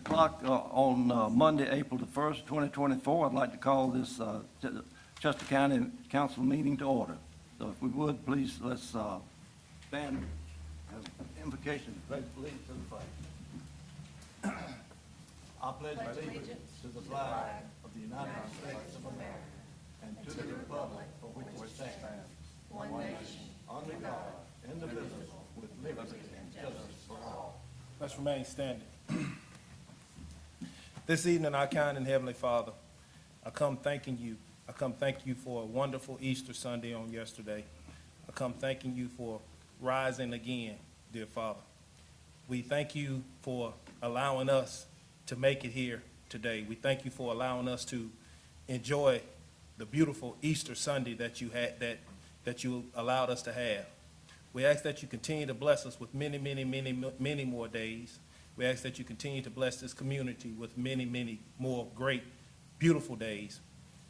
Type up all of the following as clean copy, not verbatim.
o'clock on Monday, April the 1st, 2024. I'd like to call this Chester County Council meeting to order. So if we would, please, let's stand as invocation to pledge allegiance to the flag. I pledge allegiance to the flag of the United States of America and to the republic for which it stands, one nation, under God, indivisible, with liberty and justice for all. Let's remain standing. This evening, our kind and heavenly Father, I come thanking you. I come thanking you for a wonderful Easter Sunday on yesterday. I come thanking you for rising again, dear Father. We thank you for allowing us to make it here today. We thank you for allowing us to enjoy the beautiful Easter Sunday that you had, that you allowed us to have. We ask that you continue to bless us with many, many, many, many more days. We ask that you continue to bless this community with many, many more great, beautiful days.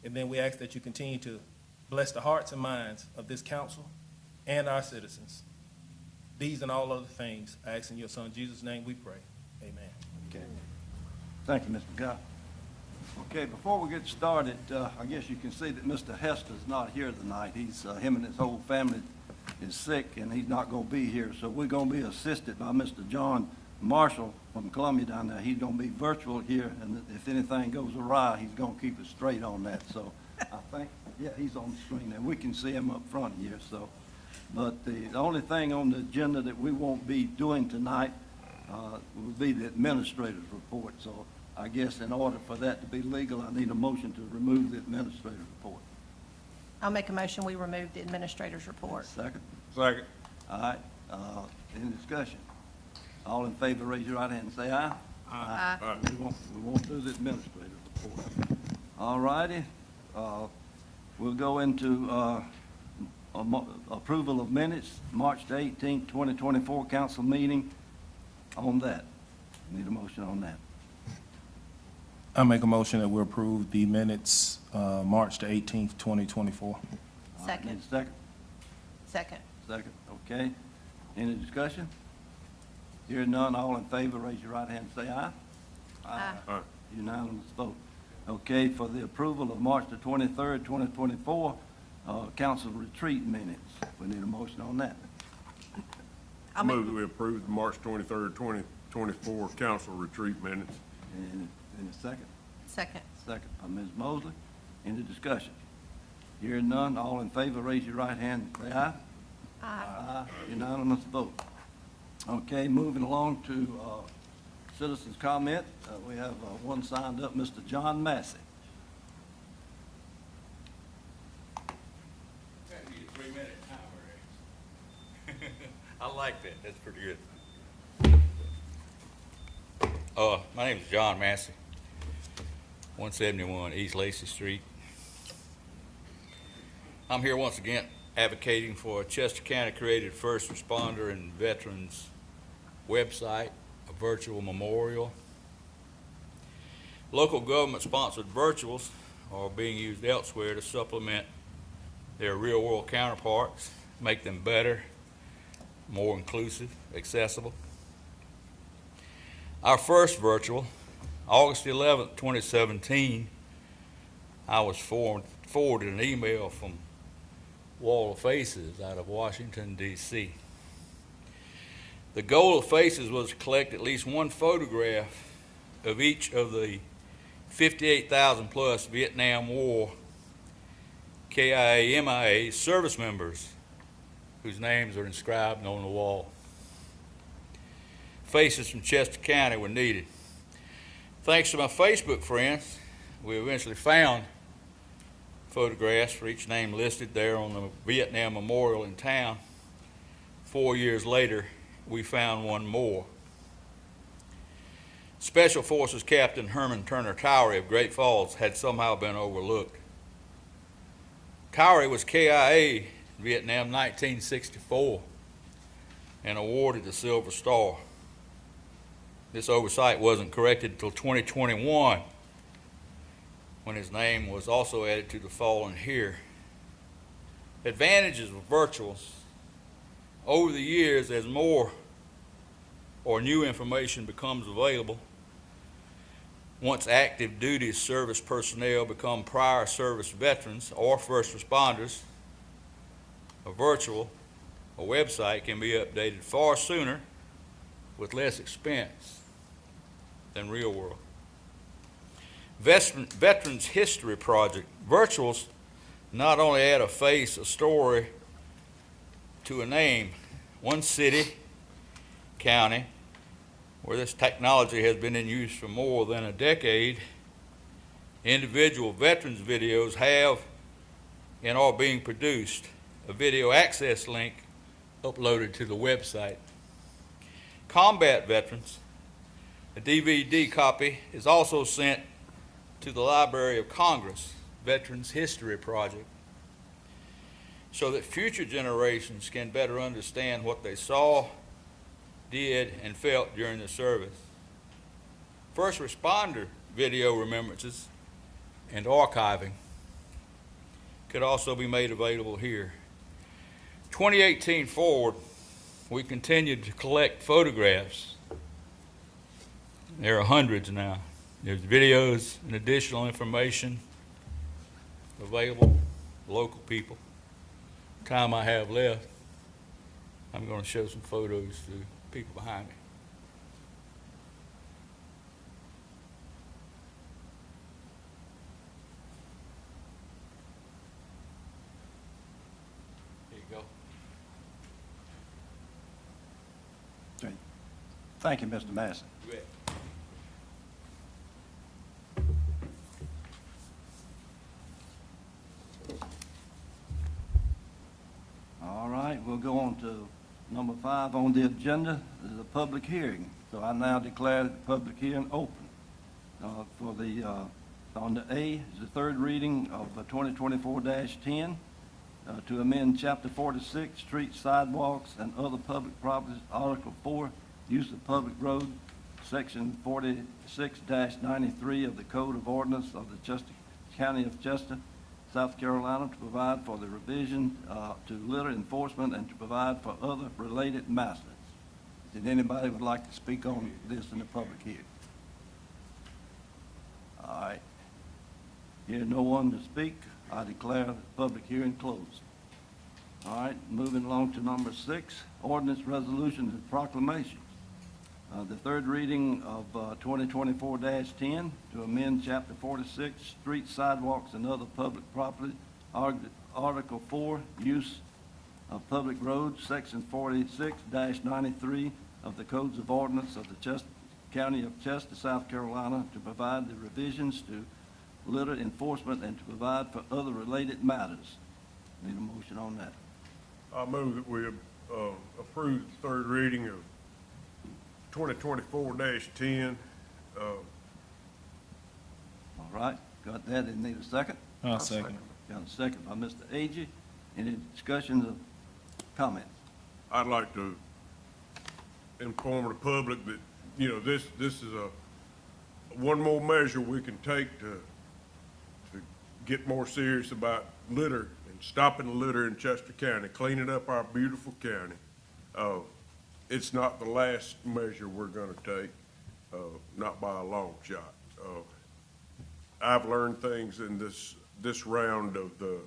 And then we ask that you continue to bless the hearts and minds of this council and our citizens. These and all other things, I ask in your Son Jesus' name we pray. Amen. Okay. Thank you, Mr. Guy. Okay, before we get started, I guess you can see that Mr. Hester's not here tonight. He's him and his whole family is sick, and he's not going to be here. So we're going to be assisted by Mr. John Marshall from Columbia down there. He's going to be virtual here, and if anything goes awry, he's going to keep us straight on that. So I think, yeah, he's on the screen there. We can see him up front here. So, but the only thing on the agenda that we won't be doing tonight will be the administrator's report. So I guess in order for that to be legal, I need a motion to remove the administrator's report. I'll make a motion, we remove the administrator's report. Second? Second. All right, any discussion? All in favor, raise your right hand and say aye. Aye. We won't do the administrative report. All righty, we'll go into approval of minutes, March the 18th, 2024 council meeting on that. Need a motion on that. I make a motion that we approve the minutes, March the 18th, 2024. All right, Second. need a second? Second. Second, okay. Any discussion? Hearing none, all in favor, raise your right hand and say aye. Aye. Unanimous vote. Okay, for the approval of March the 23rd, 2024, council retreat minutes. We need a motion on that. I'll make, Move that we approve the March 23rd, 2024 council retreat minutes. Any second? second. Second by Ms. Mosley. Any discussion? Hearing none, all in favor, raise your right hand and say aye. Aye. Aye. Unanimous vote. Okay, moving along to citizens' comment. We have one signed up, Mr. John Massey. That'd be a 3-minute timer. I like that. That's pretty good. My name is John Massey, 171 East Lacey Street. I'm here once again advocating for a Chester County created first responder and veterans website, a virtual memorial. Local government sponsored virtuals are being used elsewhere to supplement their real world counterparts, make them better, more inclusive, accessible. Our first virtual, August 11th, 2017, I was forwarded an email from Wall of Faces out of Washington, D.C. The goal of Faces was to collect at least one photograph of each of the 58,000 plus Vietnam War KIA/MIA service members whose names are inscribed on the wall. Faces from Chester County were needed. Thanks to my Facebook friends, we eventually found photographs for each name listed there on the Vietnam Memorial in town. 4 years later, we found one more. Special Forces Captain Herman Turner Towery of Great Falls had somehow been overlooked. Towery was KIA in Vietnam 1964 and awarded the Silver Star. This oversight wasn't corrected until 2021, when his name was also added to the fallen here. Advantages of virtuals. Over the years, as more or new information becomes available, once active duty service personnel become prior service veterans or first responders, a website can be updated far sooner with less expense than real world. Veterans History Project. Virtuals not only add a face, a story to a name. One city, county, where this technology has been in use for more than a decade, individual veterans videos have and are being produced. A video access link uploaded to the website. Combat veterans. A DVD copy is also sent to the Library of Congress, Veterans History Project, so that future generations can better understand what they saw, did, and felt during the service. First responder video remembrances and archiving could also be made available here. 2018 forward, we continued to collect photographs. There are hundreds now. There's videos and additional information available to local people. Time I have left, I'm going to show some photos to people behind me. There you go. Okay. Thank you, Mr. Massey. You bet. All right, we'll go on to number 5 on the agenda, is a public hearing. So I now declare the public hearing open. For the, on the A, is the third reading of 2024-10, to amend Chapter 46, Streets, Sidewalks, and Other Public Properties, Article 4, Use of Public Road, Section 46-93 of the Code of Ordinance of the Chester County of Chester, South Carolina, to provide for the revision to litter enforcement and to provide for other related matters. Did anybody would like to speak on this in the public hearing? All right. Here no one to speak, I declare the public hearing closed. All right, moving along to number 6, ordinance, resolutions, and proclamations. The third reading of 2024-10 to amend Chapter 46, Streets, Sidewalks, and Other Public Property, Article 4, Use of Public Roads, Section 46-93 of the Codes of Ordinance of the County of Chester, South Carolina, to provide the revisions to litter enforcement and to provide for other related matters. Need a motion on that. I move that we approve the third reading of 2024-10. All right, got that, and need a second? I'll second. Got a second by Mr. Agee. Any discussions or comments? I'd like to inform the public that, you know, this is one more measure we can take to get more serious about litter and stopping the litter in Chester County, cleaning up our beautiful county. It's not the last measure we're gonna take, not by a long shot. I've learned things in this round of the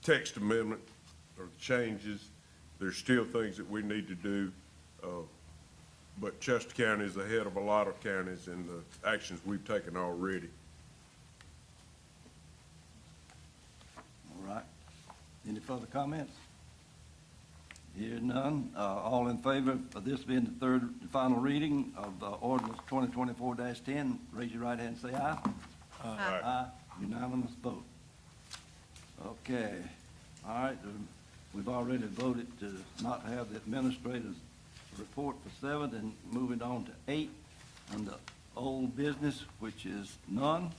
text amendment or the changes. There's still things that we need to do, but Chester County is ahead of a lot of counties in the actions we've taken already. All right. Any further comments? Hear none. All in favor of this being the third and final reading of ordinance 2024-10, raise your right hand and say aye. Aye. Aye. Unanimous vote. Okay. All right. We've already voted to not have the administrator's report for 7, and moving on to 8 on the old business, which is none,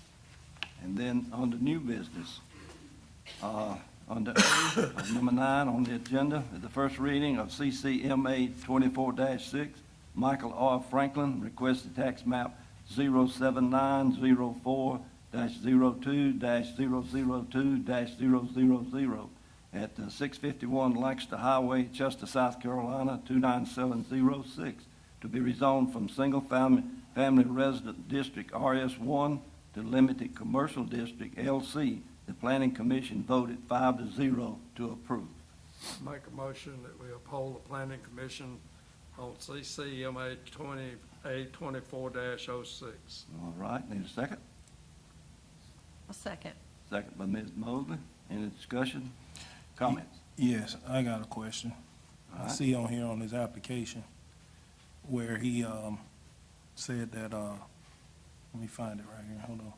and then on the new business. Under A, number 9 on the agenda, is the first reading of CCMA 24-6. Michael R. Franklin requested tax map 07904-02-002-000 at 651 Lancaster Highway, Chester, South Carolina, 29706, to be rezoned from single-family Family Resident District RS1 to Limited Commercial District LC. The Planning Commission voted 5-0 to approve. Make a motion that we uphold the planning commission on CCMA 24-06. All right, need a second? A second. Second by Ms. Mosley. Any discussion, comments? Yes, I got a question. I Alright. see on here on his application where he said that, let me find it right here, hold on.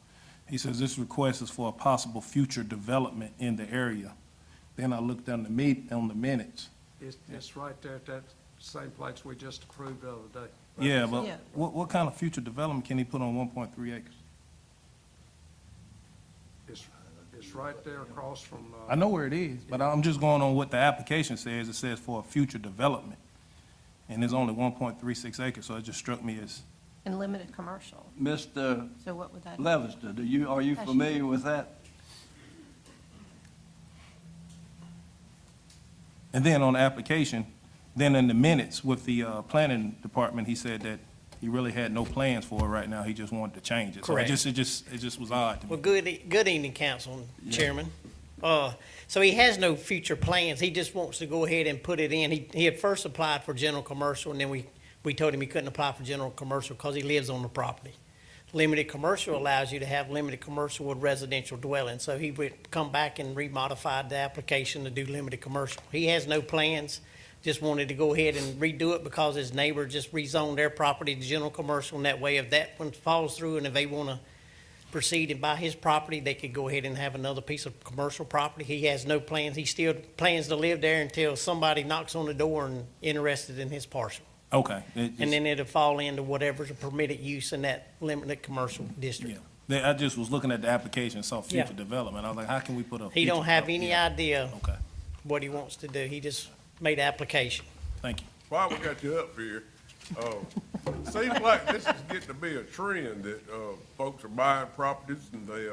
He says this request is for a possible future development in the area. Then I looked on the minutes. It's right there at that same place we just approved the other day. Yeah, but Yeah. what kind of future development can he put on 1.3 acres? It's right there across from, I know where it is, but I'm just going on what the application says. It says for a future development. And there's only 1.36 acres, so it just struck me as, And limited commercial. Mr. So what would that? Levister, are you familiar with that? and then on the application, then in the minutes with the planning department, he said that he really had no plans for it right now. He just wanted to change it. Correct. So it just was odd to me. Well, good evening, Council Chairman. So he has no future plans. He just wants to go ahead and put it in. He had first applied for general commercial, and then we told him he couldn't apply for general commercial because he lives on the property. Limited commercial allows you to have limited commercial with residential dwelling. So he would come back and remodified the application to do limited commercial. He has no plans, just wanted to go ahead and redo it because his neighbor just rezoned their property to general commercial. And that way, if that one falls through and if they want to proceed and buy his property, they could go ahead and have another piece of commercial property. He has no plans. He still plans to live there until somebody knocks on the door and interested in his parcel. Okay. And then it'll fall into whatever's a permitted use in that limited commercial Yeah. district. I just was looking at the application, saw future Yeah. development. I was like, how can we put a? He future don't have development? any Yeah. idea Okay, what he wants to do. He just made an application. thank you. While we got you up here, seems like this is getting to be a trend that, folks are buying properties and they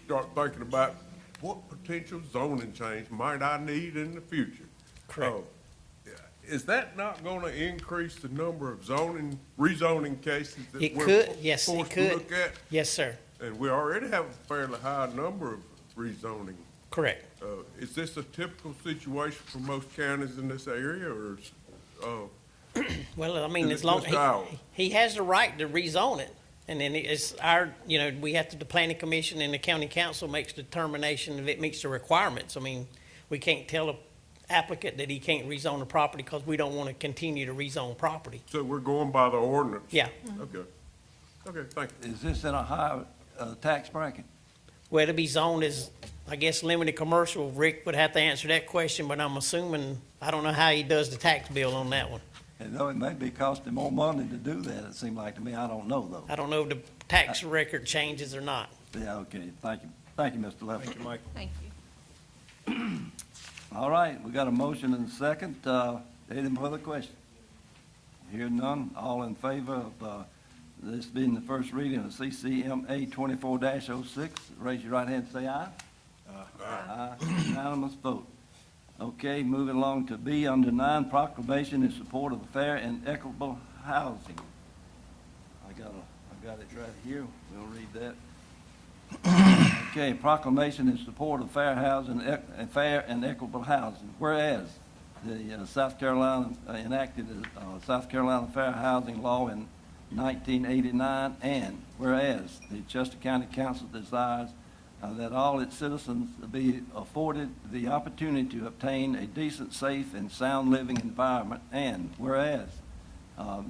start thinking about what potential zoning change might I need in the future? Correct. Is that not gonna increase the number of rezoning cases that It we're could, yes, it forced to could. look at? Yes, sir. And we already have a fairly high number of rezoning. Correct. Is this a typical situation for most counties in this area, or is, Well, I mean, Is as it long, just ours? he has the right to rezone it. And then it's our, we have to, the planning commission and the county council makes determination if it meets the requirements. I mean, we can't tell a applicant that he can't rezone the property because we don't want to continue to rezone property. so we're going by the ordinance? Yeah. Okay. Okay, thank you. Is this in a higher tax bracket? Well, it'll be zoned as, I guess, limited commercial. Rick would have to answer that question, but I'm assuming, I don't know how he does the tax bill on that one. And though it may be costing more money to do that, it seemed like to me, I don't know though. I don't know if the tax record changes or not. Yeah, okay, thank you. Thank you, Mr. Levister. Thank you, Mike. Thank you. All right, we got a motion and a second. Any further questions? Hear none, all in favor of this being the first reading of CCMA 24-06, raise your right hand and say aye. Aye. Unanimous vote. Okay, moving along to B under 9, proclamation in support of fair and equitable housing. I got it right here, we'll read that. Okay, proclamation in support of fair housing, fair and equitable housing. Whereas the South Carolina enacted the South Carolina Fair Housing Law in 1989, and whereas the Chester County Council desires that all its citizens be afforded the opportunity to obtain a decent, safe, and sound living environment, and whereas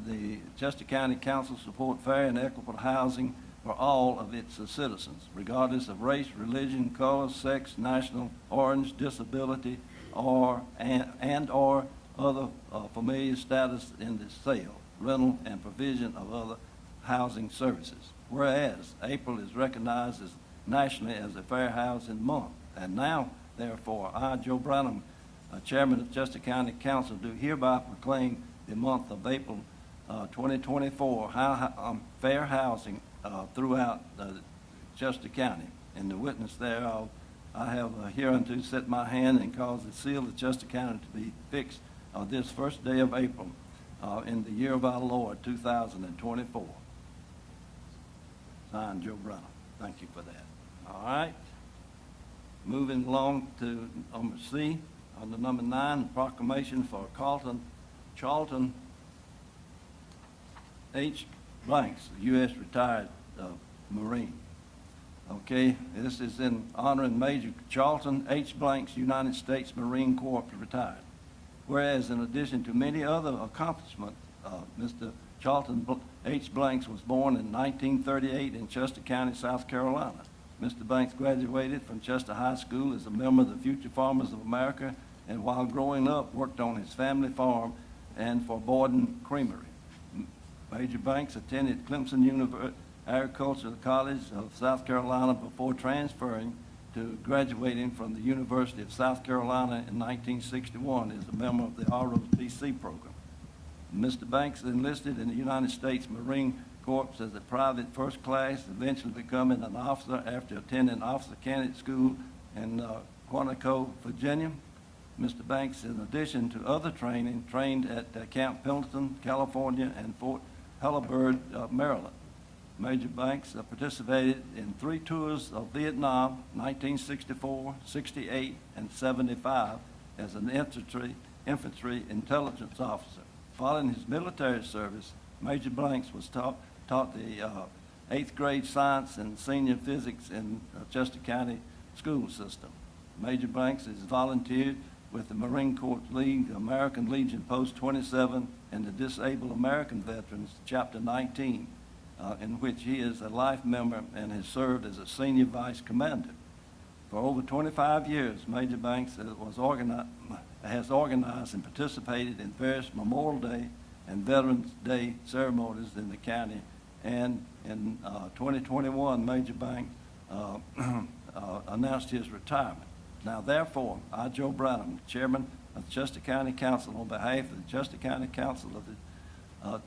the Chester County Council support fair and equitable housing for all of its citizens, regardless of race, religion, color, sex, national origin, disability, or other familiar status in the sale, rental, and provision of other housing services. Whereas April is recognized nationally as a Fair Housing Month, and now, therefore, I, Joe Branham, Chairman of Chester County Council, do hereby proclaim the month of April 2024 fair housing throughout Chester County. And the witness thereof, I have hereunto set my hand and caused the seal of Chester County to be fixed this first day of April in the year of our Lord, 2024. Signed, Joe Brunner. Thank you for that. All right. Moving along to number C, under number 9, proclamation for Charlton H. Blanks, U.S. retired Marine. Okay, this is in honoring Major Charlton H. Blanks, United States Marine Corps, retired. Whereas in addition to many other accomplishments, Mr. Charlton H. Blanks was born in 1938 in Chester County, South Carolina. Mr. Blanks graduated from Chester High School as a member of the Future Farmers of America, and while growing up, worked on his family farm and for Borden Creamery. Major Blanks attended Clemson Agricultural College of South Carolina before transferring to graduating from the University of South Carolina in 1961 as a member of the ROTC program. Mr. Banks enlisted in the United States Marine Corps as a private first class, eventually becoming an officer after attending Officer Candidate School in Quantico, Virginia. Mr. Banks, in addition to other training, trained at Camp Pendleton, California, and Fort Helleburg, Maryland. Major Banks participated in 3 tours of Vietnam, 1964, 68, and 75, as an infantry intelligence officer. Following his military service, Major Blanks was taught the 8th grade science and senior physics in Chester County school system. Major Blanks has volunteered with the Marine Corps League, American Legion Post 27, and the Disabled American Veterans, Chapter 19, in which he is a life member and has served as a senior vice commander. For over 25 years, Major Banks has organized and participated in various Memorial Day and Veterans Day ceremonies in the county, and in 2021, Major Banks announced his retirement. Now therefore, I, Joe Branham, Chairman of Chester County Council, on behalf of the Chester County Council of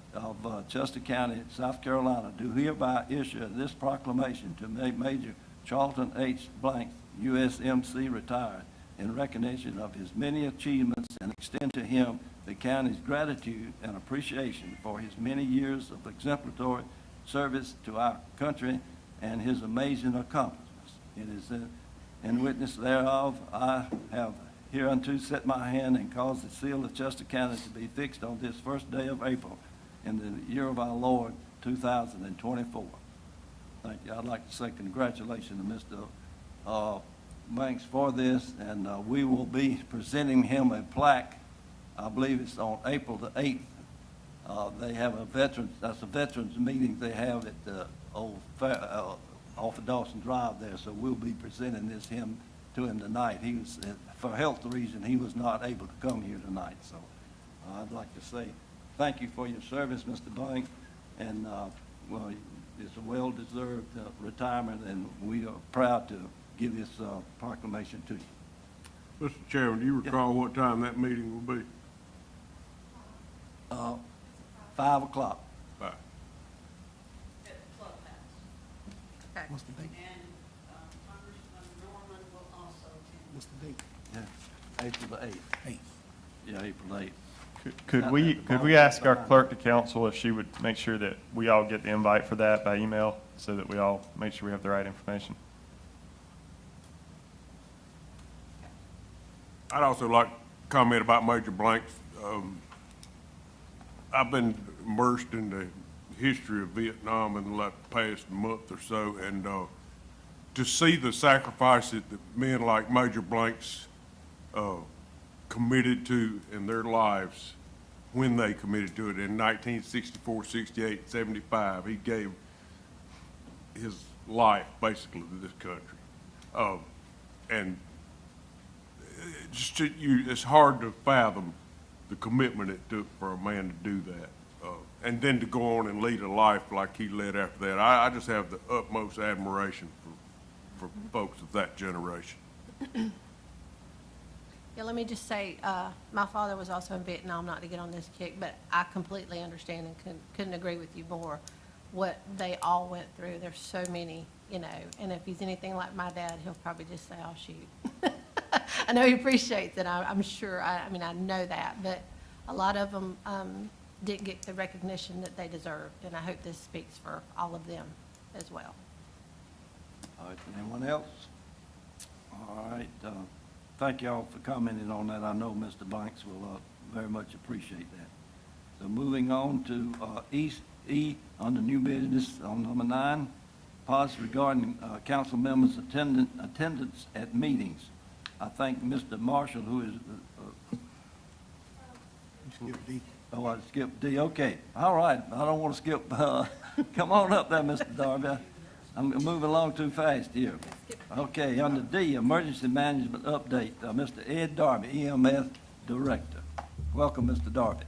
Chester County, South Carolina, do hereby issue this proclamation to make Major Charlton H. Blanks, USMC, retired, in recognition of his many achievements, and extend to him the county's gratitude and appreciation for his many years of exemplary service to our country and his amazing accomplishments. It is in witness thereof, I have hereunto set my hand and caused the seal of Chester County to be fixed on this first day of April in the year of our Lord, 2024. Thank you. I'd like to say congratulations to Mr. Banks for this, and we will be presenting him a plaque. I believe it's on April the 8th. They have a veterans meeting they have at the old off of Dawson Drive there, so we'll be presenting him to him tonight. He was, for health reason, he was not able to come here tonight, so I'd like to say thank you for your service, Mr. Banks, and well, it's a well-deserved retirement, and we are proud to give this proclamation to you. Mr. Chairman, do you recall what time that meeting will be? 5 o'clock. Bye. At the clubhouse. Okay. What's the date? And Congressman Norman will also attend. What's the date? Yeah, April the 8th. 8th. Yeah, April 8th. Could we ask our clerk to council if she would make sure that we all get the invite for that by email, so that we all make sure we have the right information? I'd also like to comment about Major Blanks. I've been immersed in the history of Vietnam in the past month or so, and to see the sacrifices that men like Major Blanks committed to in their lives when they committed to it in 1964, 68, 75, he gave his life basically to this country. And it's hard to fathom the commitment it took for a man to do that. And then to go on and lead a life like he led after that. I just have the utmost admiration for folks of that generation. Yeah, let me just say, my father was also in Vietnam, not to get on this kick, but I completely understand and couldn't agree with you more what they all went through. There's so many, you know, and if he's anything like my dad, he'll probably just say, "I'll shoot." I know he appreciates it. I'm sure. I mean, I know that, but a lot of them, didn't get the recognition that they deserved, and I hope this speaks for all of them as well. All right, anyone else? All right, thank y'all for commenting on that. I know Mr. Banks will very much appreciate that. So moving on to E, under new business on number 9, policy regarding council members' attendance at meetings. I think Mr. Marshall, who is, oh, I skipped D, okay, all right, I don't want to skip, come on up there, Mr. Darby. I'm moving along too fast here. Okay, under D, emergency management update, Mr. Ed Darby, EMS Director. Welcome, Mr. Darby.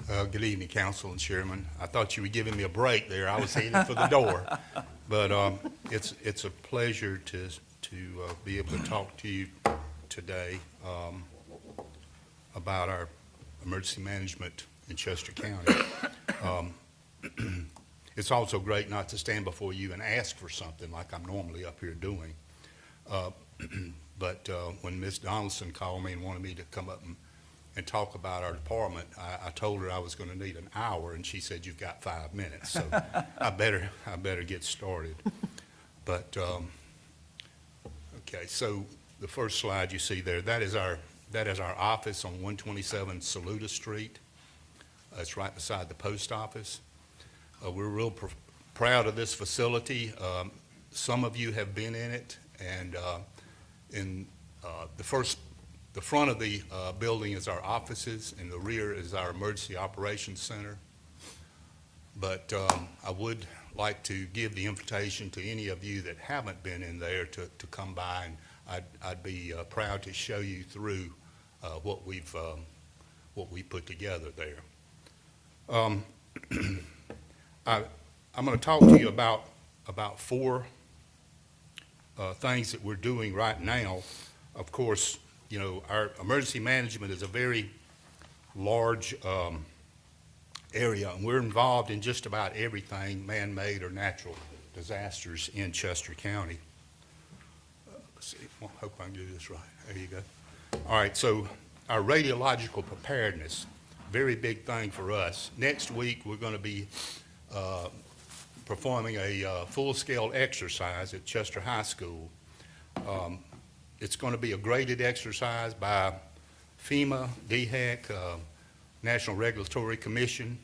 Good evening, Council and Chairman. I thought you were giving me a break there. I was heading for the door. But it's a pleasure to be able to talk to you today about our emergency management in Chester County. It's also great not to stand before you and ask for something like I'm normally up here doing. But when Ms. Donaldson called me and wanted me to come up and talk about our department, I told her I was going to need an hour, and she said, "You've got 5 minutes." So I better get started. But okay, so the first slide you see there, that is our office on 127 Saluda Street. It's right beside the post office. We're real proud of this facility. Some of you have been in it, and in the front of the building is our offices, and the rear is our emergency operations center. But I would like to give the invitation to any of you that haven't been in there to come by, and I'd be proud to show you through what we put together there. I'm going to talk to you about 4 things that we're doing right now. Of course, you know, our emergency management is a very large area, and we're involved in just about everything man-made or natural disasters in Chester County. Let's see, I hope I can do this right. There you go. All right, so our radiological preparedness, very big thing for us. Next week, we're going to be performing a full-scale exercise at Chester High School. It's going to be a graded exercise by FEMA, DHEC, National Regulatory Commission,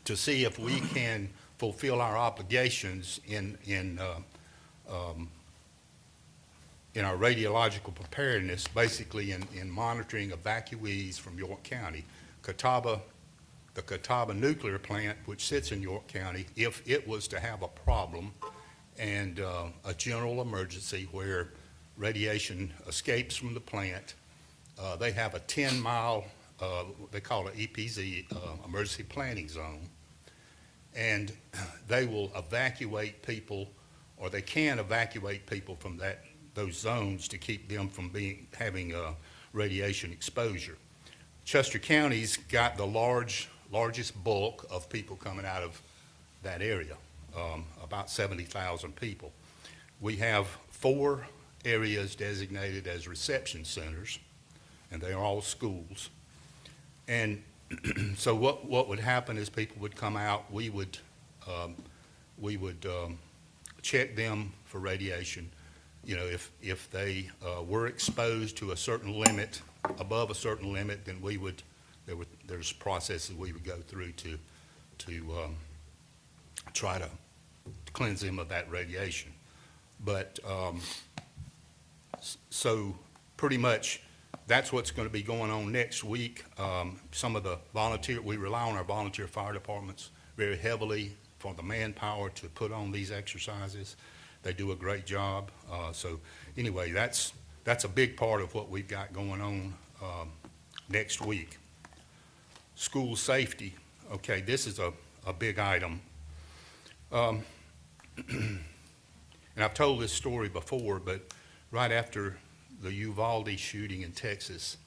to see if we can fulfill our obligations in our radiological preparedness, basically in monitoring evacuees from York County. The Catawba nuclear plant, which sits in York County, if it was to have a problem and a general emergency where radiation escapes from the plant, they have a 10-mile, they call it EPZ, emergency planning zone, and they will evacuate people, or they can evacuate people from those zones to keep them from having radiation exposure. Chester County's got the largest bulk of people coming out of that area, about 70,000 people. We have 4 areas designated as reception centers, and they are all schools. And so what would happen is people would come out, we would check them for radiation. You know, if they were exposed to a certain limit, above a certain limit, then there's processes we would go through to try to cleanse them of that radiation. But so pretty much that's what's going to be going on next week. Some of the we rely on our volunteer fire departments very heavily for the manpower to put on these exercises. They do a great job. So anyway, that's a big part of what we've got going on next week. School safety. Okay, this is a big item. And I've told this story before, but right after the Uvalde shooting in Texas,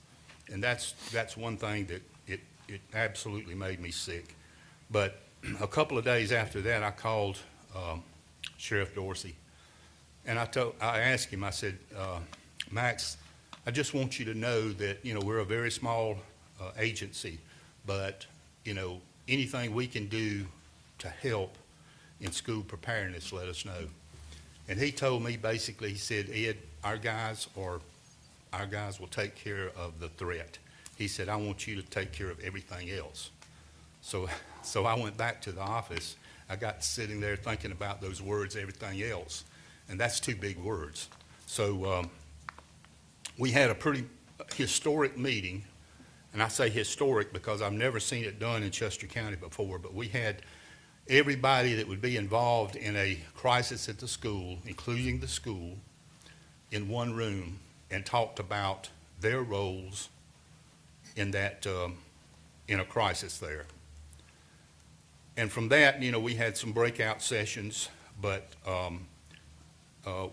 and that's one thing that it absolutely made me sick. But a couple of days after that, I called Sheriff Dorsey, and I asked him, I said, Max, I just want you to know that, you know, we're a very small agency, but, you know, anything we can do to help in school preparedness, let us know. And he told me basically, he said, Ed, our guys will take care of the threat. He said, I want you to take care of everything else. So I went back to the office. I got sitting there thinking about those words, everything else, and that's two big words. So we had a pretty historic meeting, and I say historic because I've never seen it done in Chester County before, but we had everybody that would be involved in a crisis at the school, including the school, in one room and talked about their roles in that, in a crisis there. And from that, you know, we had some breakout sessions, but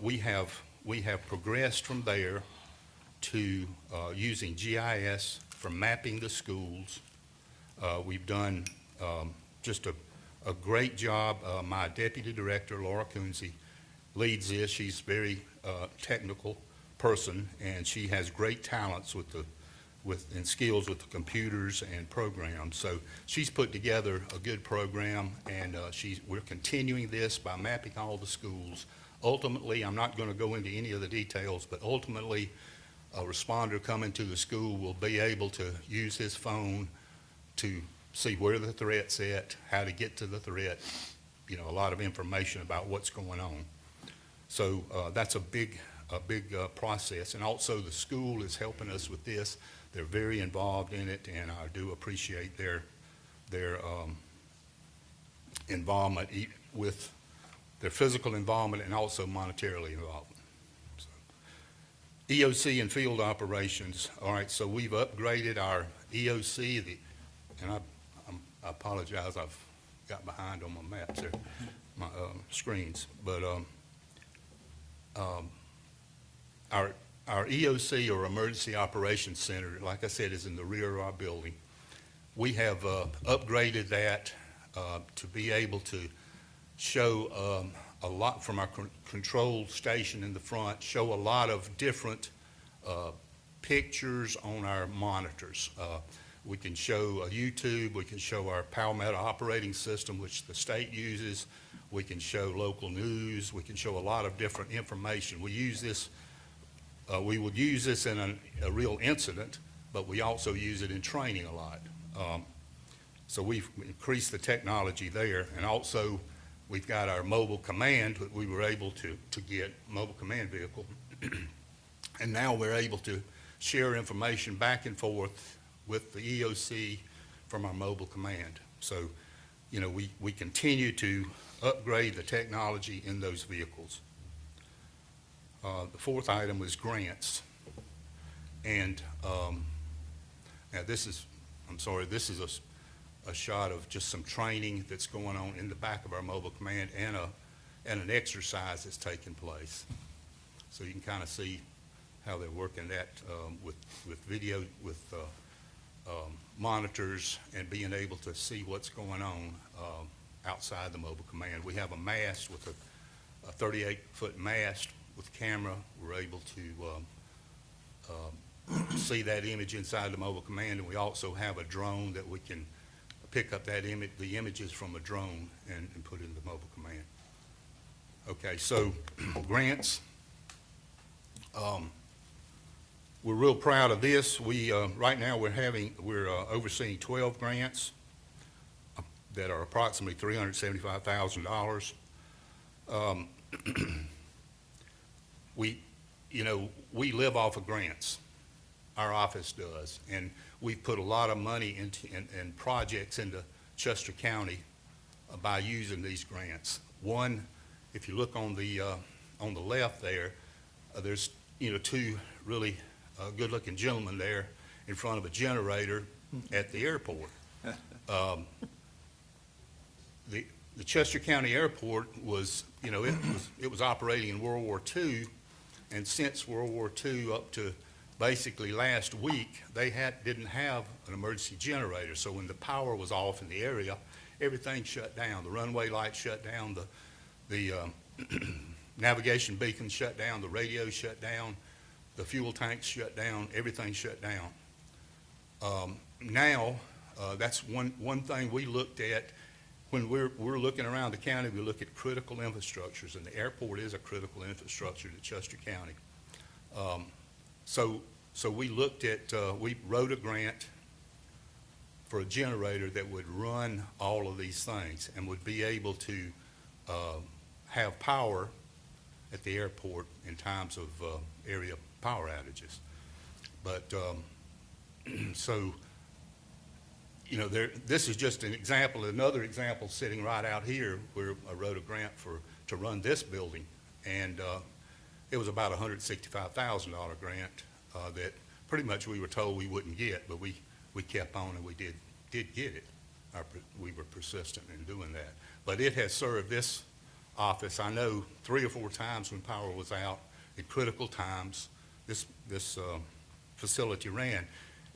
we have progressed from there to using GIS for mapping the schools. We've done just a great job. My deputy director, Laura Coonsey, leads this. She's a very technical person, and she has great talents and skills with the computers and programs. So she's put together a good program, and we're continuing this by mapping all the schools. Ultimately, I'm not going to go into any of the details, but ultimately, a responder coming to the school will be able to use his phone to see where the threat's at, how to get to the threat, you know, a lot of information about what's going on. So that's a big process. And also the school is helping us with this. They're very involved in it, and I do appreciate their involvement with their physical involvement and also monetarily involved. So, EOC and field operations. All right, so we've upgraded our EOC, and I apologize, I've got behind on my maps there, my screens, but our EOC, or Emergency Operations Center, like I said, is in the rear of our building. We have upgraded that to be able to show a lot from our control station in the front, show a lot of different pictures on our monitors. We can show YouTube, we can show our Palmetto operating system, which the state uses. We can show local news, we can show a lot of different information. We use this, we would use this in a real incident, but we also use it in training a lot. So we've increased the technology there, and also we've got our mobile command. We were able to get mobile command vehicle, and now we're able to share information back and forth with the EOC from our mobile command. So, you know, we continue to upgrade the technology in those vehicles. The fourth item was grants. And now this is a shot of just some training that's going on in the back of our mobile command, and an exercise that's taking place. So you can kind of see how they're working that with video, with monitors, and being able to see what's going on outside the mobile command. We have a mast with a 38-foot mast with camera. We're able to see that image inside the mobile command, and we also have a drone that we can pick up that the images from a drone and put it in the mobile command. Okay, so grants. We're real proud of this. We right now we're overseeing 12 grants that are approximately $375,000. We live off of grants. Our office does, and we've put a lot of money into and projects into Chester County by using these grants. One, if you look on the left there, there's two really good-looking gentlemen there in front of a generator at the airport. The Chester County Airport was, it was operating in World War II, and since World War II up to basically last week, they didn't have an emergency generator. So when the power was off in the area, everything shut down. The runway lights shut down, the navigation beacons shut down, the radio shut down, the fuel tanks shut down, everything shut down. Now, That's one thing we looked at. When we're looking around the county, we look at critical infrastructures, and the airport is a critical infrastructure to Chester County. So we looked at, we wrote a grant for a generator that would run all of these things and would be able to have power at the airport in times of area power outages. But, so, you know, this is just an example. Another example sitting right out here where I wrote a grant to run this building. And it was about a $165,000 grant that pretty much we were told we wouldn't get, but we kept on and we did get it. We were persistent in doing that. But it has served this office, I know, 3 or 4 times when power was out at critical times. This facility ran.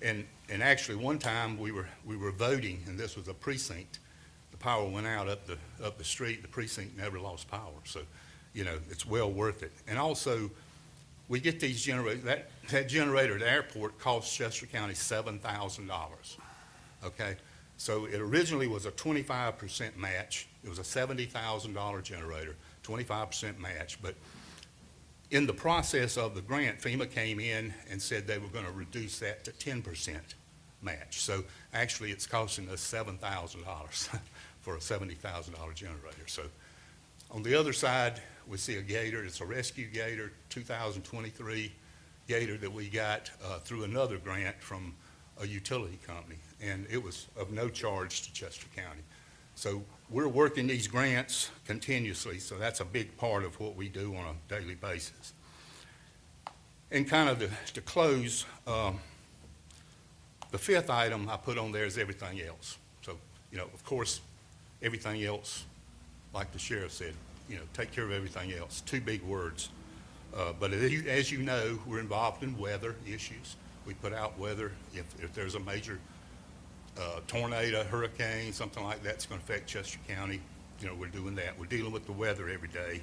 And actually, one time we were voting, and this was a precinct. The power went out up the street. The precinct never lost power. So, you know, it's well worth it. And also, we get these generators. That generator at the airport cost Chester County $7,000. Okay, so it originally was a 25% match. It was a $70,000 generator, 25% match. But in the process of the grant, FEMA came in and said they were going to reduce that to 10% match. So actually, it's costing us $7,000 for a $70,000 generator. So on the other side, we see a Gator. It's a rescue Gator, 2023 Gator that we got through another grant from a utility company, and it was of no charge to Chester County. So we're working these grants continuously, so that's a big part of what we do on a daily basis. And kind of to close, the 5th item I put on there is everything else. So, you know, of course, everything else, like the sheriff said, you know, take care of everything else. 2 big words. But as you know, we're involved in weather issues. We put out weather if there's a major tornado, hurricane, something like that's going to affect Chester County. You know, we're doing that. We're dealing with the weather every day.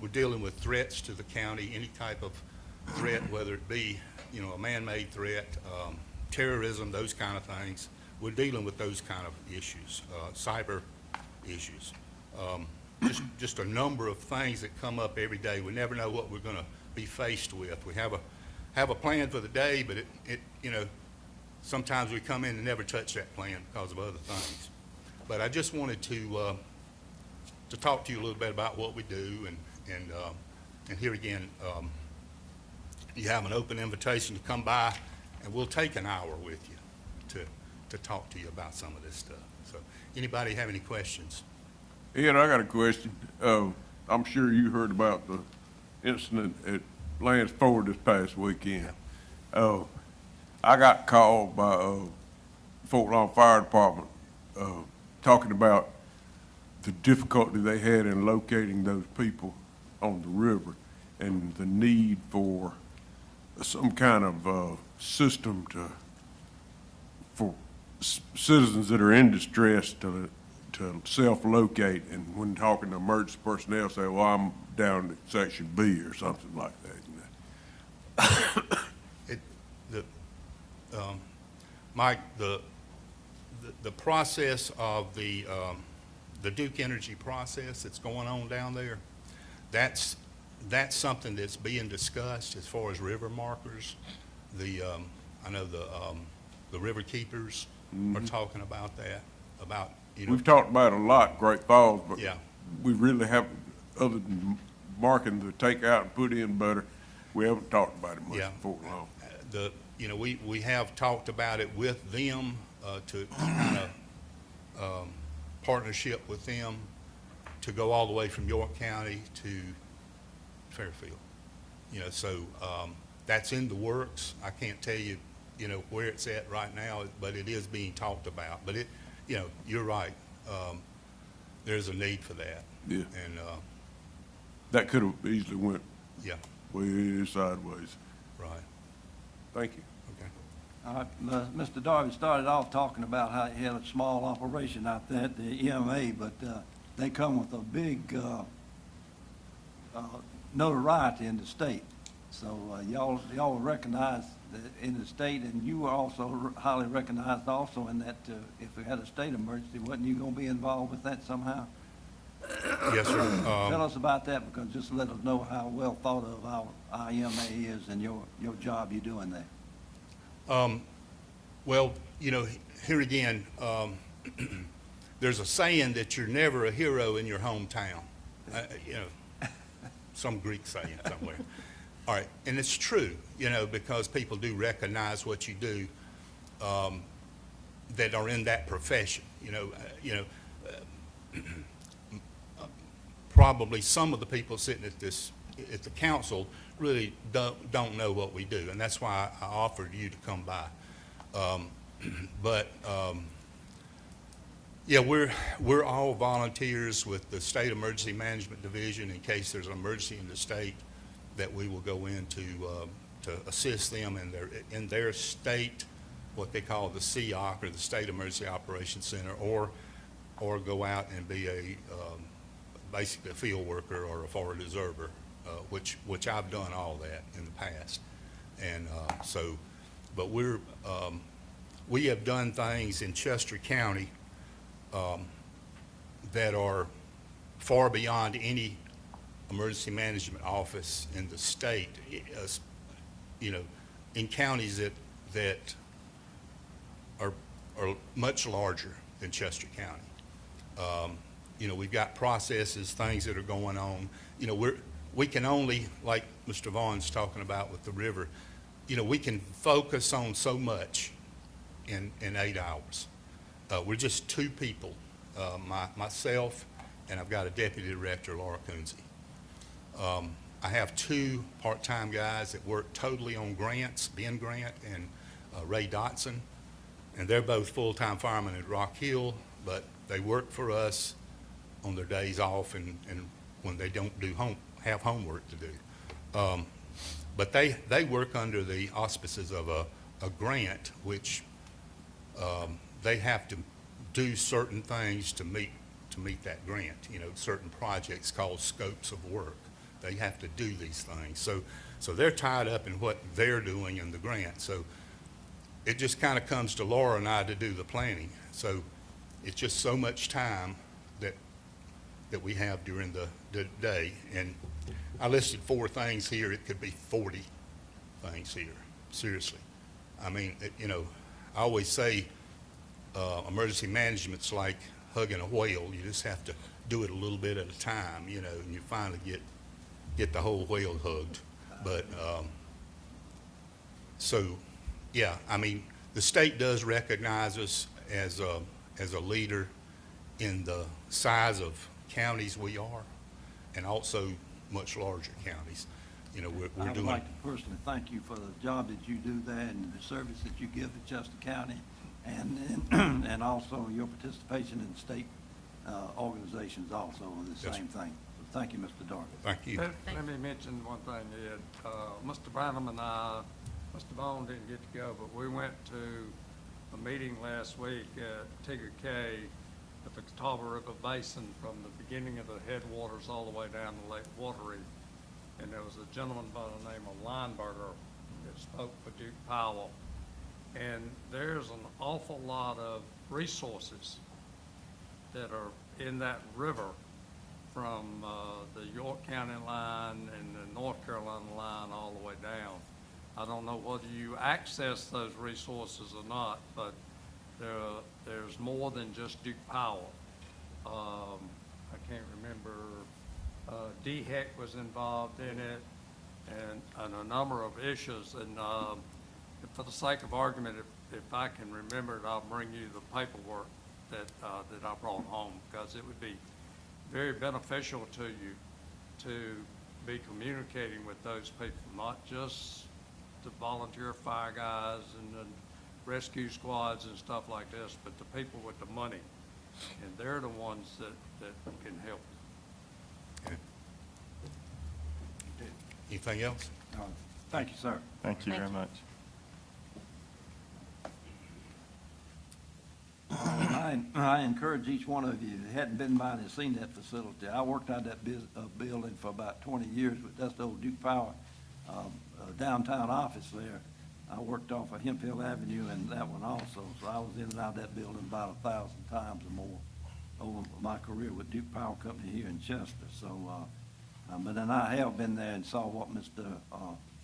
We're dealing with threats to the county, any type of threat, whether it be, you know, a man-made threat, terrorism, those kind of things. We're dealing with those kind of issues, cyber issues. Just a number of things that come up every day. We never know what we're going to be faced with. We have a plan for the day, but it you know, sometimes we come in and never touch that plan because of other things. But I just wanted to talk to you a little bit about what we do, and here again, you have an open invitation to come by, and we'll take an hour with you to talk to you about some of this stuff. So, anybody have any questions? Ian, I got a question. I'm sure you heard about the incident at Lance Ford this past weekend. I got called by Fort Lawn Fire Department talking about the difficulty they had in locating those people on the river and the need for some kind of system for citizens that are in distress to self-locate, and when talking to emergency personnel, say, well, I'm down at section B or something like that. Mike, the process of the Duke Energy process that's going on down there, that's something that's being discussed as far as river markers. I know the river keepers are talking about that, about, you know. We've talked about it a lot, Great Falls, but Yeah. we really haven't, other than marking the take out and put in butter, we haven't talked about it much Yeah. in Fort Lawn. You know, we have talked about it with them to kind of partnership with them to go all the way from York County to Fairfield. You know, so that's in the works. I can't tell you, you know, where it's at right now, but it is being talked about. But it, you know, you're right. There's a need for that. Yeah. And That could have easily went yeah, way sideways. right. Thank you. Okay. All right, Mr. Darby started off talking about how he had a small operation out there at the EMA, but they come with a big notoriety in the state. So y'all recognize in the state, and you were also highly recognized also in that if we had a state emergency, wasn't you going to be involved with that somehow? Yes, sir. Tell us about that, because just let us know how well thought of our IMA is and your job you're doing there. Well, here again, there's a saying that you're never a hero in your hometown. Some Greek saying somewhere. All right, and it's true, because people do recognize what you do that are in that profession. Probably some of the people sitting at the council really don't know what we do, and that's why I offered you to come by. Yeah, we're all volunteers with the State Emergency Management Division in case there's an emergency in the state that we will go in to assist them in their state, what they call the SEOC, or the State Emergency Operations Center, or go out and be basically a field worker or a forward observer, which I've done all that in the past. And but we have done things in Chester County that are far beyond any emergency management office in the state, in counties that are much larger than Chester County. We've got processes, things that are going on. We can only, like Mr. Vaughn's talking about with the river, we can focus on so much in 8 hours. We're just two people, myself, and I've got a deputy director, Laura Coonsey. I have 2 part-time guys that work totally on grants, Ben Grant and Ray Dotson, and they're both full-time firemen at Rock Hill, but they work for us on their days off and when they don't have homework to do. But they work under the auspices of a grant, which they have to do certain things to meet that grant, certain projects called scopes of work. They have to do these things. So they're tied up in what they're doing in the grant. So it just kind of comes to Laura and I to do the planning. So it's just so much time that we have during the day. And I listed 4 things here. It could be 40 things here, seriously. I mean, I always say emergency management's like hugging a whale. You just have to do it a little bit at a time, and you finally get the whole whale hugged. But so, yeah, I mean, the state does recognize us as a leader in the size of counties we are, and also much larger counties. We're I would doing. like to personally thank you for the job that you do there and the service that you give to Chester County, and also your participation in state organizations also on the Yes, same thing. So thank you, Mr. Darby. Thank you. Let me mention one thing, Ed. Mr. Branham and I, Mr. Vaughn didn't get to go, but we went to a meeting last week at Tigger Cay at the Catawba River Basin from the beginning of the headwaters all the way down to Lake Wateree. And there was a gentleman by the name of Lineberger that spoke for Duke Powell. And there's an awful lot of resources that are in that river from the York County line and the North Carolina line all the way down. I don't know whether you access those resources or not, but there's more than just Duke Powell. I can't remember, DHEC was involved in it, and a number of issues. And for the sake of argument, if I can remember it, I'll bring you the paperwork that I brought home, because it would be very beneficial to you to be communicating with those people, not just the volunteer fire guys and the rescue squads and stuff like this, but the people with the money. And they're the ones that can help. Okay. Anything else? Thank you, sir. Thank you Thank very you. much. I encourage each one of you that hadn't been by and has seen that facility. I worked out that building for about 20 years, but that's the old Duke Power downtown office there. I worked off of Hemp Hill Avenue and that one also, so I was in and out of that building about 1,000 times or more over my career with Duke Power Company here in Chester. So, but then I have been there and saw what Mr.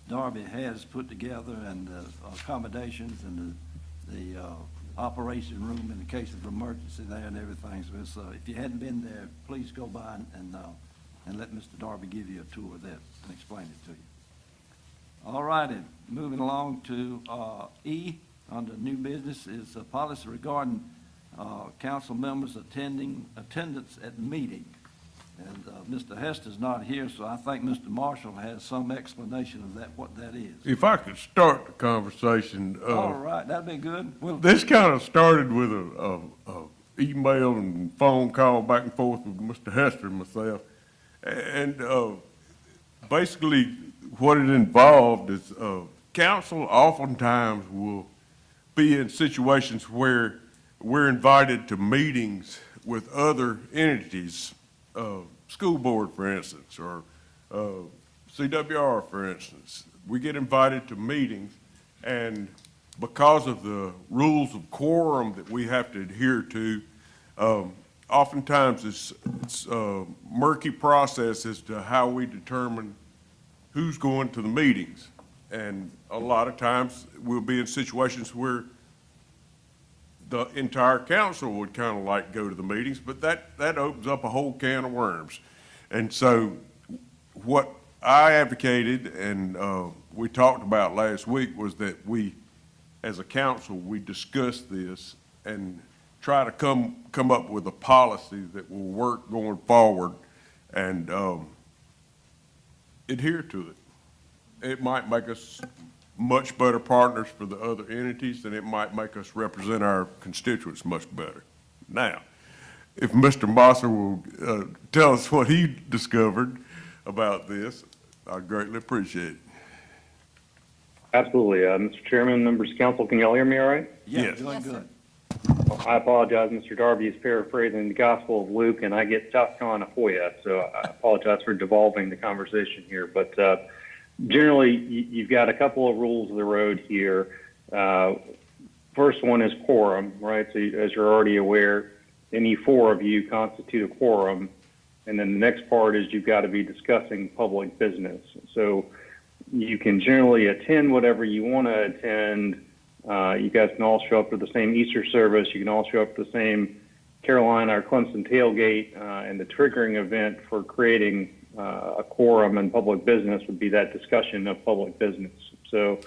Darby has put together and the accommodations and the operation room in the case of emergency there and everything. So it's, if you hadn't been there, please go by and let Mr. Darby give you a tour of that and explain it to you. All righty, moving along to E, under new business, is a policy regarding council members attendance at meeting. And Mr. Hester's not here, so I think Mr. Marshall has some explanation of that, what that is. If I could start the conversation, All right, that'd be good. We'll, this kind of started with a email and phone call back and forth with Mr. Hester and myself. And basically, what it involved is council oftentimes will be in situations where we're invited to meetings with other entities, school board, for instance, or CWR, for instance. We get invited to meetings, and because of the rules of quorum that we have to adhere to, oftentimes it's a murky process as to how we determine who's going to the meetings. And a lot of times, we'll be in situations where the entire council would kind of like go to the meetings, but that opens up a whole can of worms. And so what I advocated and we talked about last week was that we, as a council, we discuss this and try to come up with a policy that will work going forward and adhere to it. It might make us much better partners for the other entities, and it might make us represent our constituents much better. Now, if Mr. Mosser will tell us what he discovered about this, I'd greatly appreciate it. Absolutely. Mr. Chairman, members of council, can y'all hear me all right? Yes. doing Yes, sir. good. I apologize. Mr. Darby is paraphrasing the Gospel of Luke, and I get South Carolina FOIA, so I apologize for devolving the conversation here. But generally, you've got a couple of rules of the road here. First one is quorum, right? So as you're already aware, any four of you constitute a quorum. And then the next part is you've got to be discussing public business. So you can generally attend whatever you want to attend. You guys can all show up for the same Easter service. You can all show up for the same Carolina or Clemson tailgate. And the triggering event for creating a quorum and public business would be that discussion of public business. So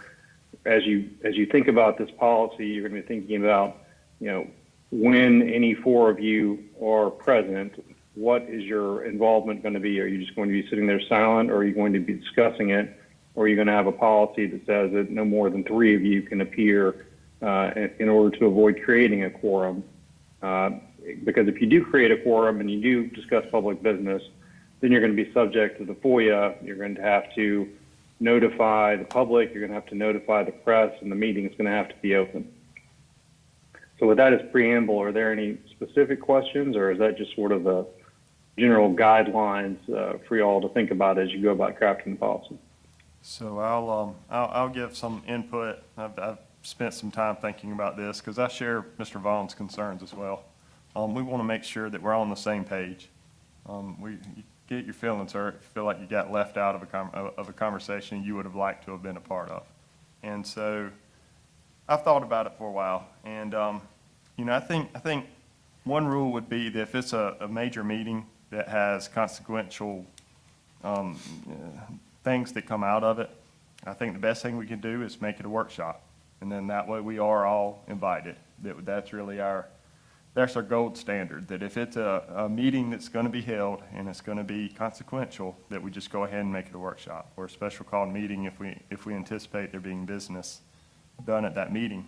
as you think about this policy, you're going to be thinking about, when any four of you are present, what is your involvement going to be? Are you just going to be sitting there silent, or are you going to be discussing it? Or are you going to have a policy that says that no more than three of you can appear in order to avoid creating a quorum? Because if you do create a quorum and you do discuss public business, then you're going to be subject to the FOIA. You're going to have to notify the public. You're going to have to notify the press, and the meeting is going to have to be open. So with that as preamble, are there any specific questions, or is that just sort of a general guidelines for y'all to think about as you go about crafting the policy? So I'll give some input. I've spent some time thinking about this because I share Mr. Vaughn's concerns as well. We want to make sure that we're on the same page. You get your feelings hurt if you feel like you got left out of a conversation you would have liked to have been a part of. And so I've thought about it for a while, and I think one rule would be that if it's a major meeting that has consequential things that come out of it, I think the best thing we can do is make it a workshop, and then that way we are all invited. That's really that's our gold standard. That if it's a meeting that's going to be held and it's going to be consequential, that we just go ahead and make it a workshop or a special called meeting if we anticipate there being business done at that meeting.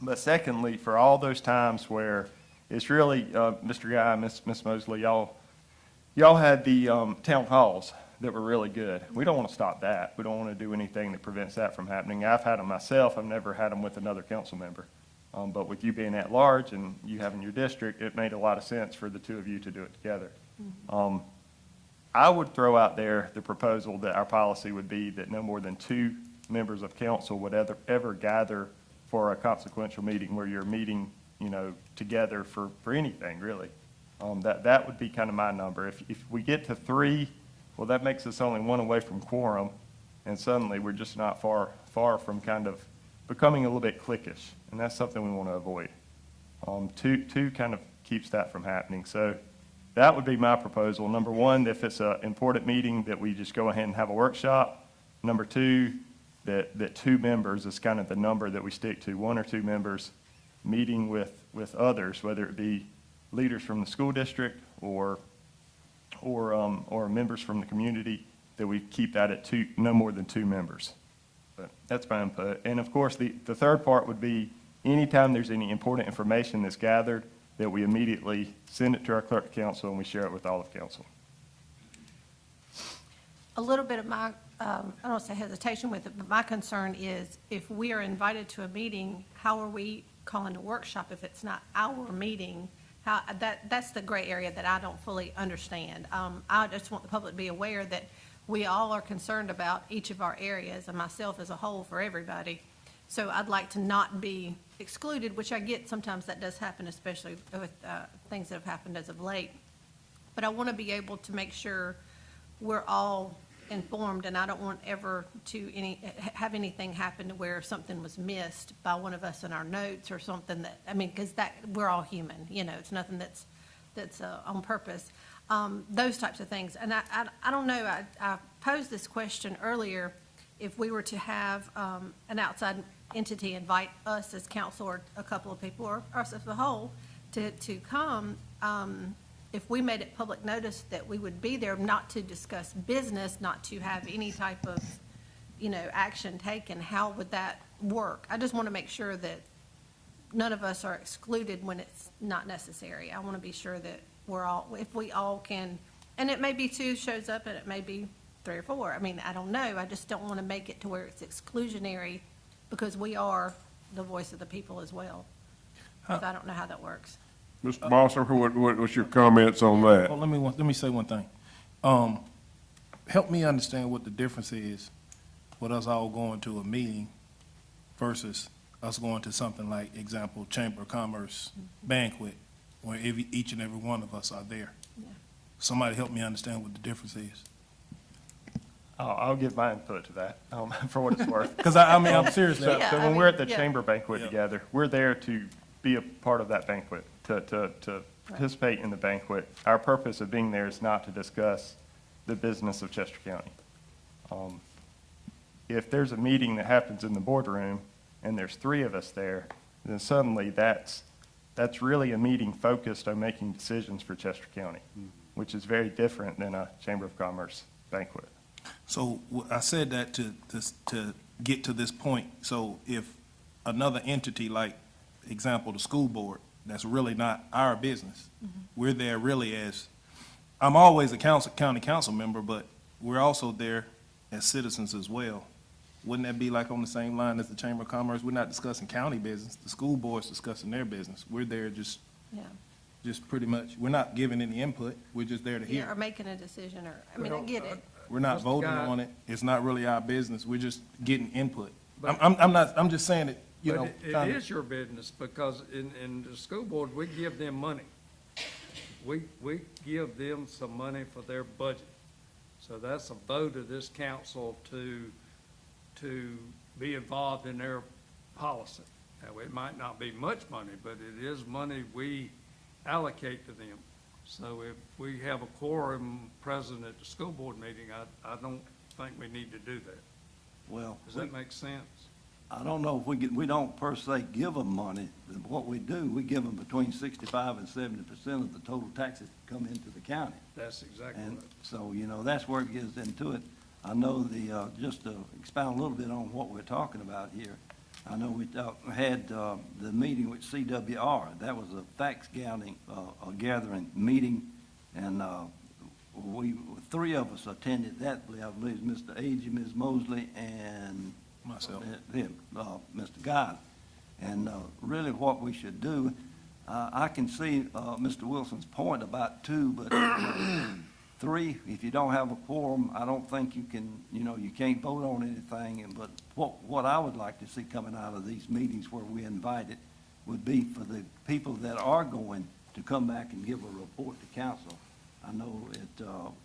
But secondly, for all those times where it's really, Mr. Guy, Miss Mosley, y'all had the town halls that were really good. We don't want to stop that. We don't want to do anything that prevents that from happening. I've had them myself. I've never had them with another council member. But with you being at large and you having your district, it made a lot of sense for the two of you to do it together. I would throw out there the proposal that our policy would be that no more than 2 members of council would ever gather for a consequential meeting where you're meeting, together for anything, really. That would be kind of my number. If we get to 3, well, that makes us only 1 away from quorum, and suddenly we're just not far from kind of becoming a little bit cliquish, and that's something we want to avoid. 2 kind of keeps that from happening. So that would be my proposal. Number 1, if it's an important meeting, that we just go ahead and have a workshop. Number 2, that 2 members is kind of the number that we stick to, 1 or 2 members meeting with others, whether it be leaders from the school district or members from the community, that we keep that at 2, no more than 2 members. But that's my input. And of course, the third part would be anytime there's any important information that's gathered, that we immediately send it to our clerk of council and we share it with all of council. A little bit of my, I don't want to say hesitation with it, but my concern is if we are invited to a meeting, how are we calling a workshop if it's not our meeting? That's the gray area that I don't fully understand. I just want the public to be aware that we all are concerned about each of our areas, and myself as a whole for everybody. So I'd like to not be excluded, which I get sometimes that does happen, especially with things that have happened as of late. But I want to be able to make sure we're all informed, and I don't want ever to have anything happen to where something was missed by one of us in our notes or something because we're all human, it's nothing that's on purpose. Those types of things. And I don't know, I posed this question earlier, if we were to have an outside entity invite us as council or a couple of people or us as a whole to come, if we made it public notice that we would be there, not to discuss business, not to have any type of, action taken, how would that work? I just want to make sure that none of us are excluded when it's not necessary. I want to be sure that if we all can, and it may be 2 shows up and it may be 3 or 4. I mean, I don't know. I just don't want to make it to where it's exclusionary because we are the voice of the people as well. So I don't know how that works. Mr. Bosser, what's your comments on that? Well, let me say one thing. Help me understand what the difference is with us all going to a meeting versus us going to something like, example, Chamber of Commerce banquet, where each and every one of us are there. Yeah. Somebody help me understand what the difference is. I'll give my input to that, for what it's worth. Because I'm serious now. Yeah, So I when mean, we're at the yeah. chamber banquet Yeah. together, we're there to be a part of that banquet, to participate in the banquet. Our purpose of being there is not to discuss the business of Chester County. If there's a meeting that happens in the boardroom and there's 3 of us there, then suddenly that's really a meeting focused on making decisions for Chester County, which is very different than a Chamber of Commerce banquet. So I said that to get to this point. So if another entity, like, example, the school board, that's really not our business, we're there really as, I'm always a county council member, but we're also there as citizens as well. Wouldn't that be like on the same line as the Chamber of Commerce? We're not discussing county business. The school board's discussing their business. We're there just pretty much, we're not giving any input. We're just there to Yeah, or hear. making a decision, I get it. We're not Mr. voting Guy- on it. It's not really our business. We're just getting input. But- I'm just saying it, But it kinda- is your business, because in the school board, we give them money. We give them some money for their budget. So that's a vote of this council to be involved in their policy. Now, it might not be much money, but it is money we allocate to them. So if we have a quorum present at the school board meeting, I don't think we need to do that. Well, Does that make sense? I don't know if we don't per se give them money. What we do, we give them between 65 and 70% of the total taxes that come into the county. That's exactly And right. so, that's where it gets into it. I know just to expound a little bit on what we're talking about here, I know we had the meeting with CWR. That was a fax gathering meeting, and 3 of us attended that. I believe Mr. Agee, Ms. Mosley, and Myself. him, Mr. Guy. And really what we should do, I can see Mr. Wilson's point about 2, but three, if you don't have a quorum, I don't think you can, you can't vote on anything. But what I would like to see coming out of these meetings where we invited would be for the people that are going to come back and give a report to council. I know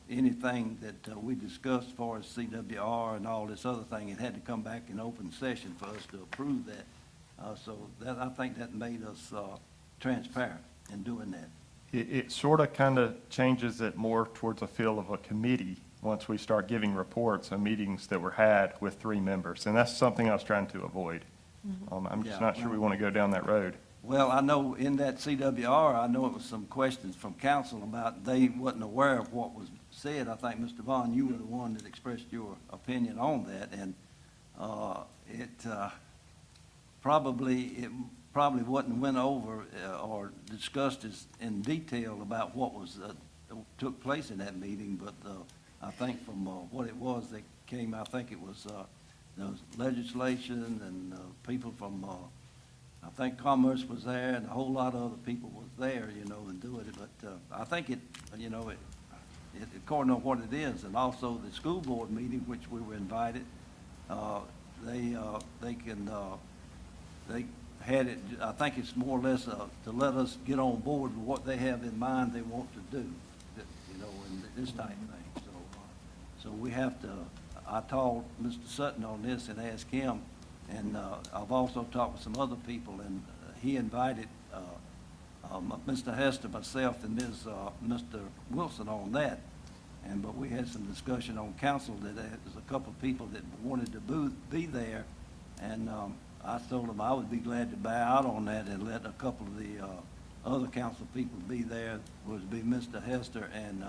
anything that we discussed as far as CWR and all this other thing, it had to come back in open session for us to approve that. So I think that made us transparent in doing that. It sort of kind of changes it more towards a feel of a committee once we start giving reports on meetings that were had with 3 members. And that's something I was trying to avoid. I'm just Yeah, not sure we want to go down that road. Well, I know in that CWR, I know it was some questions from council about they wasn't aware of what was said. I think, Mr. Vaughn, you were the one that expressed your opinion on that, and it probably wasn't went over or discussed as in detail about what was took place in that meeting, but I think from what it was that came, I think it was the legislation and people from I think Commerce was there, and a whole lot of other people was there, and doing it. But I think it according to what it is, and also the school board meeting, which we were invited, they had it. I think it's more or less to let us get on board with what they have in mind they want to do, and this type of thing. So we have to. I told Mr. Sutton on this and asked him. And I've also talked with some other people, and he invited Mr. Hester, myself, and Mr. Wilson on that. But we had some discussion on council that there's a couple of people that wanted to be there, and I told them I would be glad to bow out on that and let a couple of the other council people be there. Would be Mr. Hester and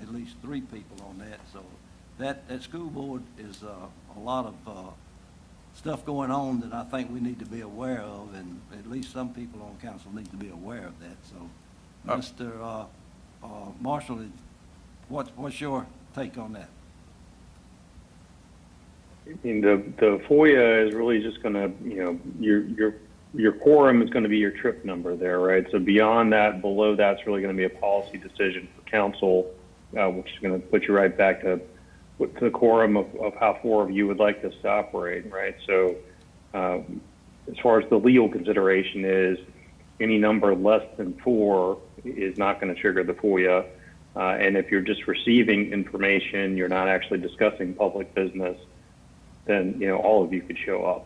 at least 3 people on that. So that school board is a lot of stuff going on that I think we need to be aware of, and at least some people on council need to be aware of that. So, Mr. Marshall, what's your take on that? I mean, the FOIA is really just going to, your quorum is going to be your trip number there, right? So beyond that, below that's really going to be a policy decision for council, which is going to put you right back to the quorum of how 4 of you would like this to operate, right? So as far as the legal consideration is, any number less than 4 is not going to trigger the FOIA. And if you're just receiving information, you're not actually discussing public business, then, all of you could show up.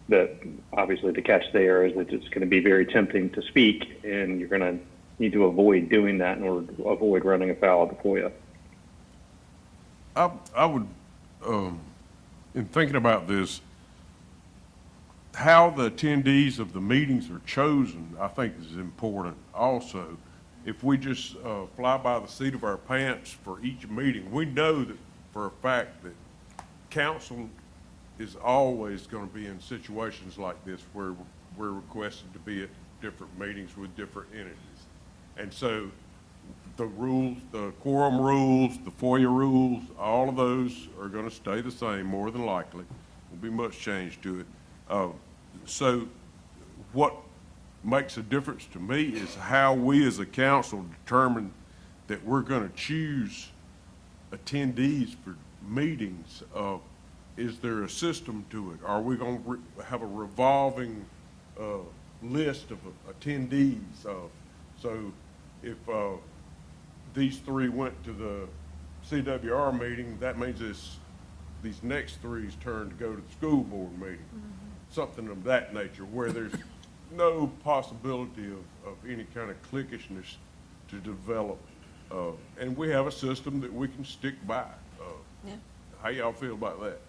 But obviously the catch there is that it's going to be very tempting to speak, and you're going to need to avoid doing that in order to avoid running afoul of the FOIA. I would, in thinking about this, how the attendees of the meetings are chosen, I think is important also. If we just fly by the seat of our pants for each meeting, we know that for a fact that council is always going to be in situations like this where we're requested to be at different meetings with different entities. And so the rules, the quorum rules, the FOIA rules, all of those are going to stay the same, more than likely. Won't be much change to it. So what makes a difference to me is how we as a council determine that we're going to choose attendees for meetings. Is there a system to it? Are we going to have a revolving list of attendees? So if these 3 went to the CWR meeting, that means these next 3's turn to go to the school board meeting. Something of that nature, where there's no possibility of any kind of cliquishness to develop. And we have a system that we can stick by. Yeah. How y'all feel about that?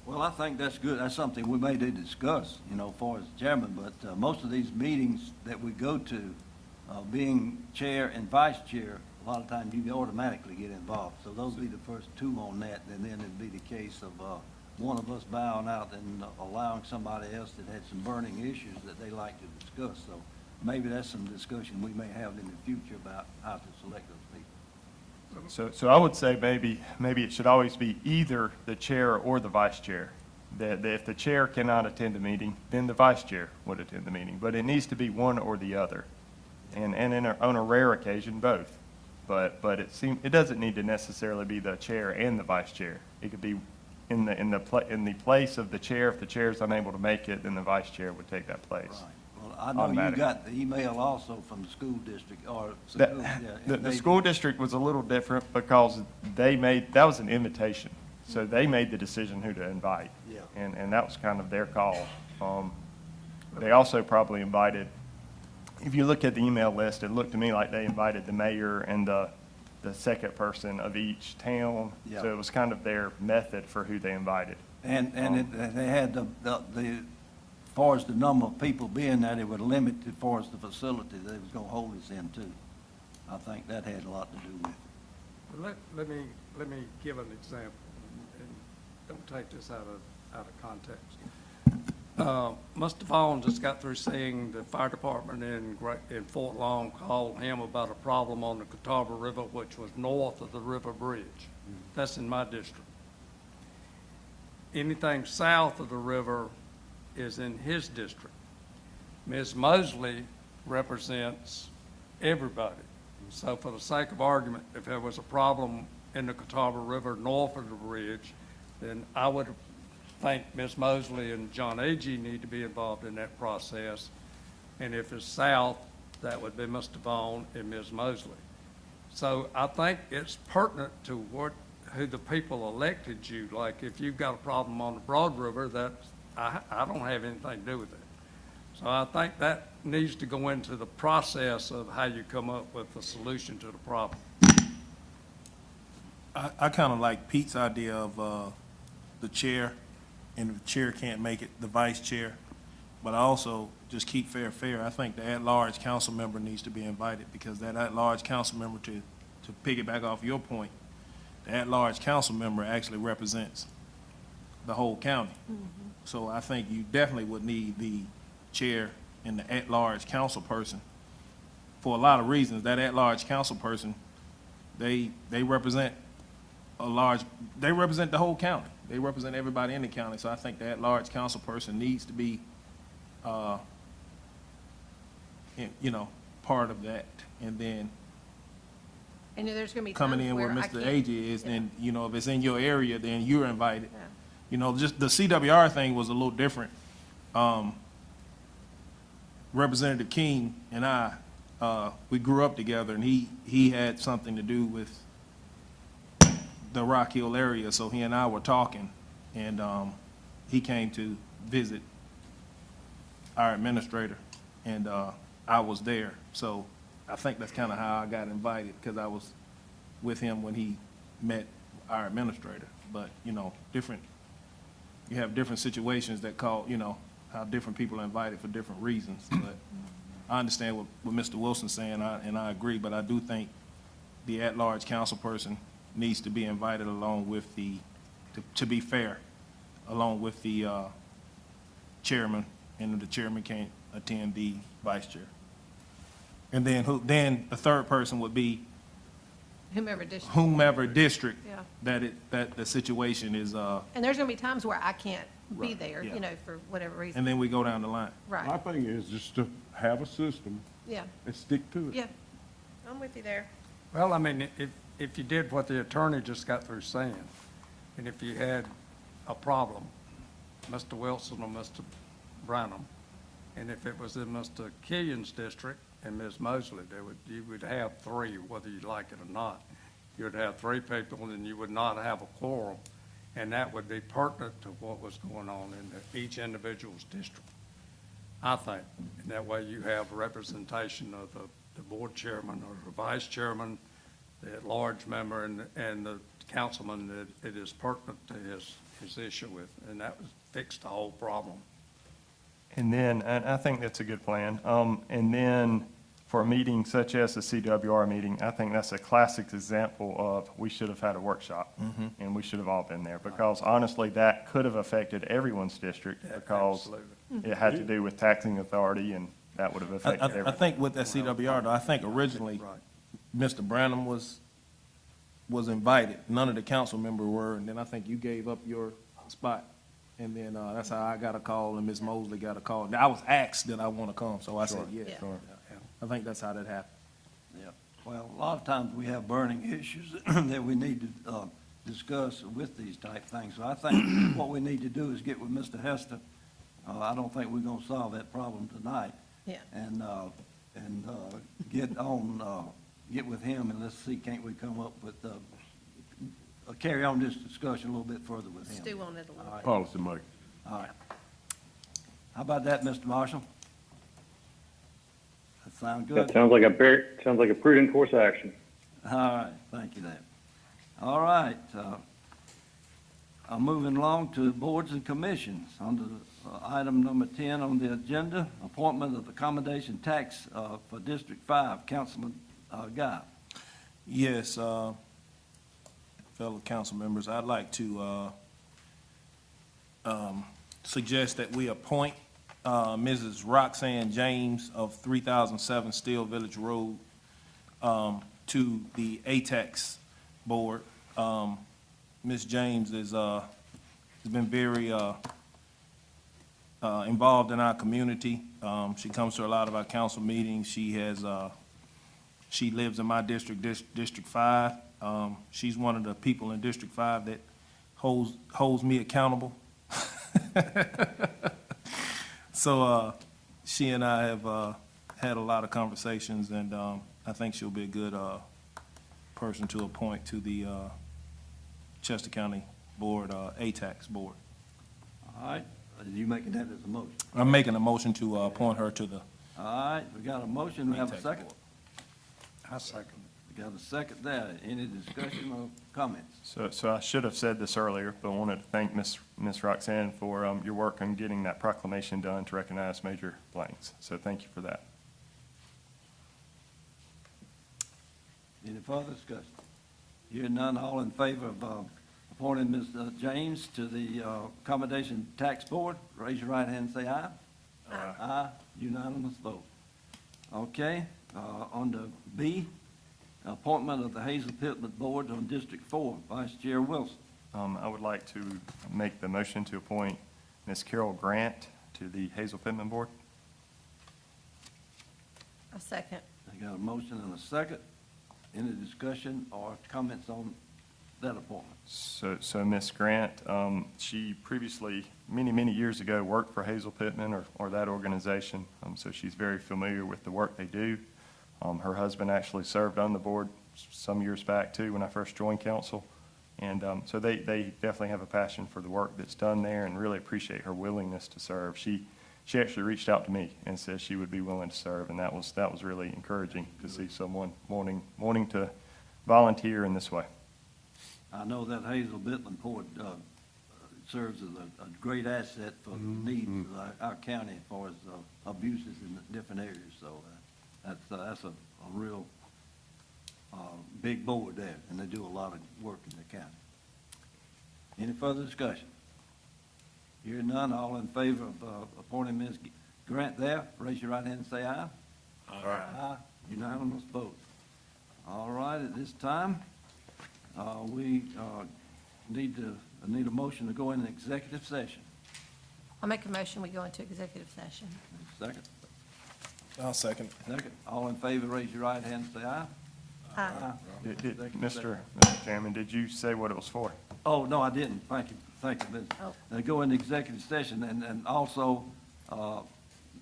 Well, I think that's good. That's something we may need to discuss, as far as chairman, but most of these meetings that we go to, being chair and vice chair, a lot of times you automatically get involved. So those would be the first 2 on that, and then it'd be the case of one of us bowing out and allowing somebody else that had some burning issues that they like to discuss. So maybe that's some discussion we may have in the future about how to select those people. So I would say maybe it should always be either the chair or the vice chair. That if the chair cannot attend a meeting, then the vice chair would attend the meeting. But it needs to be one or the other. And on a rare occasion, both. but it doesn't need to necessarily be the chair and the vice chair. It could be in the place of the chair. If the chair is unable to make it, then the vice chair would take that place. Right. Well, I know you Automatic. got the email also from the school district, or. The school district was a little different because that was an invitation. So they made the decision who to invite. Yeah. And that was kind of their call. They also probably invited, if you look at the email list, it looked to me like they invited the mayor and the second person of each town. Yeah. So it was kind of their method for who they invited. They had as far as the number of people being there, they were limited as far as the facility they was gonna hold this in too. I think that had a lot to do with it. Let me give an example, and don't take this out of context. Mr. Vaughn just got through saying the fire department in Fort Long called him about a problem on the Catawba River, which was north of the river bridge. That's in my district. Anything south of the river is in his district. Ms. Mosley represents everybody. So for the sake of argument, if there was a problem in the Catawba River north of the bridge, then I would think Ms. Mosley and John Agee need to be involved in that process. And if it's south, that would be Mr. Vaughn and Ms. Mosley. So I think it's pertinent to who the people elected you. Like if you've got a problem on the Broad River, I don't have anything to do with it. So I think that needs to go into the process of how you come up with a solution to the problem. I kind of like Pete's idea of the chair, and if the chair can't make it, the vice chair. But I also just keep fair. I think the at-large council member needs to be invited, because that at-large council member, to piggyback off your point, the at-large council member actually represents the whole county. So I think you definitely would need the chair and the at-large council person for a lot of reasons. That at-large council person, they represent they represent the whole county. They represent everybody in the county. So I think that large council person needs to be, part of that. And then And there's gonna be coming times in where where I Mr. can't. Agee is, Yeah. then, if it's in your area, then you're invited. Yeah. Just the CWR thing was a little different. Representative King and I, we grew up together, and he had something to do with the Rock Hill area, so he and I were talking, and he came to visit our administrator, and I was there. So I think that's kind of how I got invited, because I was with him when he met our administrator. But, you have different situations that call, how different people are invited for different reasons. But I understand what Mr. Wilson's saying, and I agree, but I do think the at-large council person needs to be invited along with to be fair, along with the chairman, and if the chairman can't attend, the vice chair. And then the third person would be Whomever district. district Yeah. that the situation is, And there's gonna be times where I can't be Right, there, yeah. for whatever reason. and then we go down the line. My Right, thing is just to have a system yeah, and stick to it. yeah. I'm with you there. Well, I mean, if you did what the attorney just got through saying, and if you had a problem, Mr. Wilson or Mr. Branham, and if it was in Mr. Killian's district and Ms. Mosley, you would have three, whether you like it or not. You would have three people, and you would not have a quorum, and that would be pertinent to what was going on in each individual's district, I think. And that way you have representation of the board chairman or the vice chairman, the at-large member, and the councilman that it is pertinent to his issue with, and that would fix the whole problem. And then, and I think that's a good plan. And then for a meeting such as the CWR meeting, I think that's a classic example of we should have had a workshop. And we should have all been there, because honestly, that could have affected everyone's district, because Absolutely. it had to do with taxing authority, and that would have affected I everything. think with that CWR, though, I think originally, Right. Mr. Branham was invited. None of the council members were, and then I think you gave up your spot. And then that's how I got a call, and Ms. Mosley got a call. Now, I was asked that I want to come, so I said yes. Yeah. Sure. I think that's how that happened. Yeah. Well, a lot of times we have burning issues that we need to discuss with these type things. So I think what we need to do is get with Mr. Hester. I don't think we're gonna solve that problem tonight. Yeah. And get with him and let's see, can't we come up with, carry on this discussion a little bit further with him. Stew on it a little bit. Policy maker. All right. How about that, Mr. Marshall? That sound good? That sounds like a prudent course of action. All right, thank you, Dave. All right, I'm moving along to boards and commissions. Under item number 10 on the agenda, appointment of accommodation tax for District 5, Councilman Guy. Yes, fellow council members, I'd like to suggest that we appoint Mrs. Roxanne James of 3007 Steel Village Road to the ATAX board. Ms. James has been very involved in our community. She comes to a lot of our council meetings. She lives in my district, District 5. She's one of the people in District 5 that holds me accountable. So she and I have had a lot of conversations, and I think she'll be a good person to appoint to the Chester County Board, ATAX Board. All right, are you making that as a motion? I'm making a motion to appoint her to the All right, we got a motion, we have a ATAX second? Board. I second. We got a second there. Any discussion or comments? So I should have said this earlier, but I wanted to thank Miss Roxanne for your work on getting that proclamation done to recognize Major Blanks. So thank you for that. Any further discussion? Hearing none, all in favor of appointing Ms. James to the Accommodation Tax Board, raise your right hand and say aye. Aye. Aye, unanimous vote. Okay, under B, appointment of the Hazel Pittman Board on District 4, Vice Chair Wilson. I would like to make the motion to appoint Ms. Carol Grant to the Hazel Pittman Board. A second. I got a motion and a second. Any discussion or comments on that appointment? So Ms. Grant, she previously, many years ago, worked for Hazel Pittman or that organization, so she's very familiar with the work they do. Her husband actually served on the board some years back, too, when I first joined council. And so they definitely have a passion for the work that's done there and really appreciate her willingness to serve. She actually reached out to me and said she would be willing to serve, and that was really encouraging to see someone wanting to volunteer in this way. I know that Hazel Pittman Board serves as a great asset for the needs of our county as far as abuses in different areas. So that's a real big board there, and they do a lot of work in the county. Any further discussion? Hearing none, all in favor of appointing Ms. Grant there, raise your right hand and say aye. Aye. Aye. Unanimous vote. All right, at this time, we need a motion to go into executive session. I'll make a motion, we go into executive session. Second. I'll second. Second. All in favor, raise your right hand and say aye. Aye. Mr. Chairman, did you say what it was for? Oh, no, I didn't. Thank you. Thank you, Ms. Oh. Go into executive session, and also,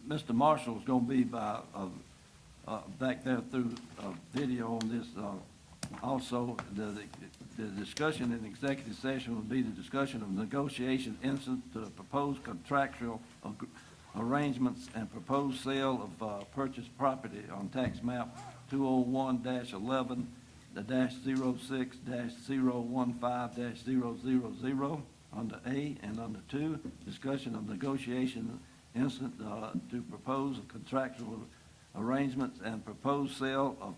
Mr. Marshall's gonna be by, back there through video on this. Also, the discussion in executive session would be the discussion of negotiation incident to proposed contractual arrangements and proposed sale of purchased property on tax map 201-11, the -06-015-000, under A, and under 2, discussion of negotiation incident to propose contractual arrangements and proposed sale of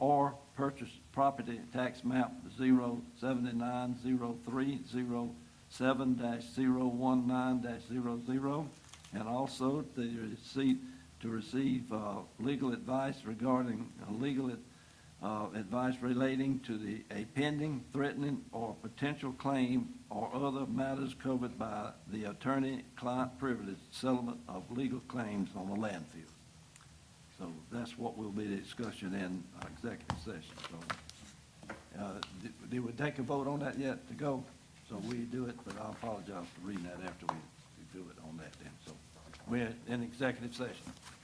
or purchased property tax map 0790307-019-00, and also to receive legal advice regarding legal advice relating to a pending, threatening, or potential claim or other matters covered by the attorney-client privilege settlement of legal claims on the landfill. So that that's what will be the discussion in executive session, so. Did we take a vote on that yet to go? So we do it, but I apologize for reading that after we do it on that then, so. We're in executive session.